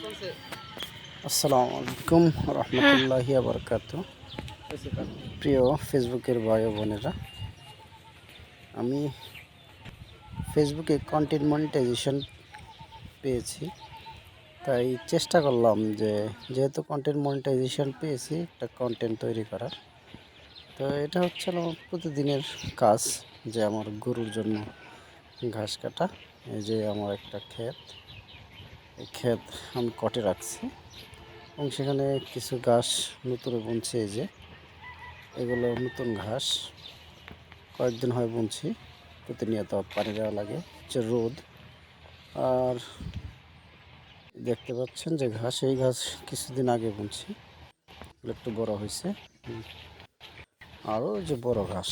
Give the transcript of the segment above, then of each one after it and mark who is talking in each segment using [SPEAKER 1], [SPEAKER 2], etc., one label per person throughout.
[SPEAKER 1] আসসালামু আলাইকুম রহমতুল্লাহি বারাকাতু। প্রিয় ফেসবুকের ভাই ও বোনেরা, আমি ফেসবুকে কন্টেন্ট মনিটাইজেশন পেয়েছি, তাই চেষ্টা করলাম যেহেতু কন্টেন্ট মনিটাইজেশন পেয়েছি একটা কন্টেন্ট তৈরি করার। তো এটা হচ্ছে আমার প্রতিদিনের কাজ, যে আমার গরুর জন্য ঘাস কাটা। এই যে আমার একটা ক্ষেত, এই ক্ষেত আমি কটে রাখছি এবং সেখানে কিছু ঘাস নতুন বুনছি। এই যে এগুলো নতুন ঘাস, কয়েকদিন হয় বুনছি। প্রতিনিয়ত পানি দেওয়া লাগে, যে রোদ। আর দেখতে পাচ্ছেন যে ঘাস, এই ঘাস কিছুদিন আগে বুনছি, এগুলো একটু বড় হয়েছে। আরও যে বড় ঘাস,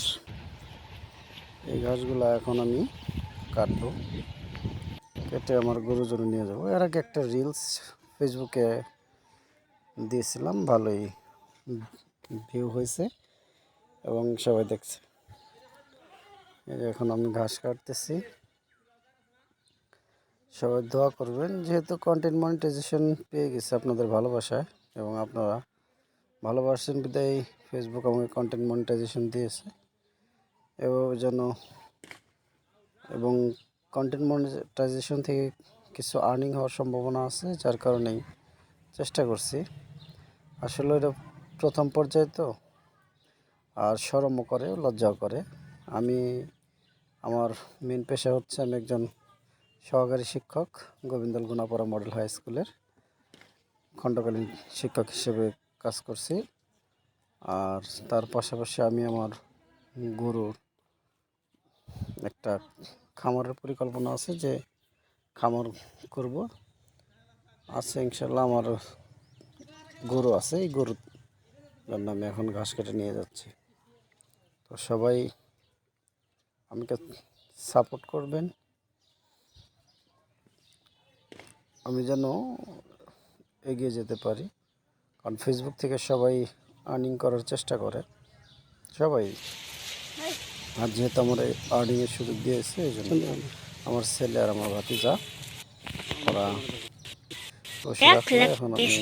[SPEAKER 1] এই ঘাসগুলো এখন আমি কাটবো, কেটে আমার গরুর জন্য নিয়ে যাবো। এর আগে একটা রিলস ফেসবুকে দিয়েছিলাম, ভালোই ভিউ হয়েছে এবং সবাই দেখছে। এখন আমি ঘাস কাটতেছি, সবাই দোয়া করবেন। যেহেতু কন্টেন্ট মনিটাইজেশন পেয়ে গেছে আপনাদের ভালোবাসায়, এবং আপনারা ভালোবাসেন বিদায় ফেসবুক আমাকে কন্টেন্ট মনিটাইজেশন দিয়েছে এভাবে যেন। এবং কন্টেন্ট মনিটাইজেশন থেকে কিছু আর্নিং হওয়ার সম্ভাবনা আছে, যার কারণেই চেষ্টা করছি। আসলে এটা প্রথম পর্যায়ে তো, আর শরমও করে, লজ্জাও করে। আমার মেন পেশা হচ্ছে, আমি একজন সহকারী শিক্ষক, গোবিন্দল গুণাপাড়া মডেল হাই স্কুলের খণ্ডকালীন শিক্ষক হিসেবে কাজ করছি। আর তার পাশাপাশি আমি আমার গরুর একটা খামারের পরিকল্পনা আছে, যে খামার করব আছে ইনশাল্লাহ। আমার গরু আছে, এই গরুর জন্য আমি এখন ঘাস কেটে নিয়ে যাচ্ছি। তো সবাই আমাকে সাপোর্ট করবেন, আমি যেন এগিয়ে যেতে পারি। কারণ ফেসবুক থেকে সবাই আর্নিং করার চেষ্টা করে, সবাই। আর যেহেতু আমার আর্নিংয়ের সুযোগ দিয়েছে, এই জন্য আমার ছেলে আর আমার ভাতিজা ওরা বসে রাখলে এখন আমি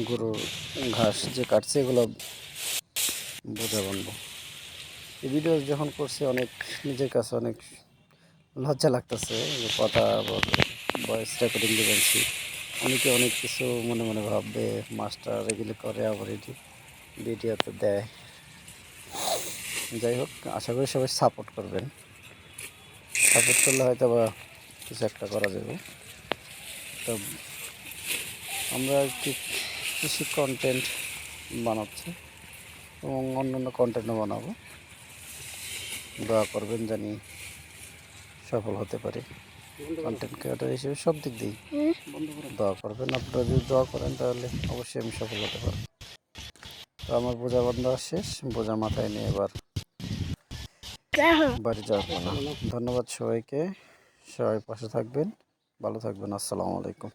[SPEAKER 1] গরুর ঘাস যে কাটছে এগুলো বোঝা বানবো। এই ভিডিও যখন করছি অনেক নিজের কাছে অনেক লজ্জা লাগতেছে, যে কথা ভয়েস রেকর্ডিং দিয়ে বলছি। অনেকে অনেক কিছু মনে মনে ভাববে, মাস্টার এগুলি করে আবার এটি ভিডিওতে দেয়। যাই হোক, আশা করি সবাই সাপোর্ট করবেন। সাপোর্ট করলে হয়তো বা কিছু একটা করা যাবে। তো আমরা কৃষি কন্টেন্ট বানাচ্ছি এবং অন্যান্য কন্টেন্টও বানাবো। দোয়া করবেন জানি সফল হতে পারি কন্টেন্ট ক্রিয়েটর হিসেবে। সব দিক দিয়েই দোয়া করবেন। আপনারা যদি দোয়া করেন তাহলে অবশ্যই আমি সফল হতে পারবো। তো আমার বোঝা বান্ধা শেষ, বোঝা মাথায় নিয়ে এবার বাড়ি যাওয়ার কথা। ধন্যবাদ সবাইকে, সবাই পাশে থাকবেন, ভালো থাকবেন। আসসালামু আলাইকুম।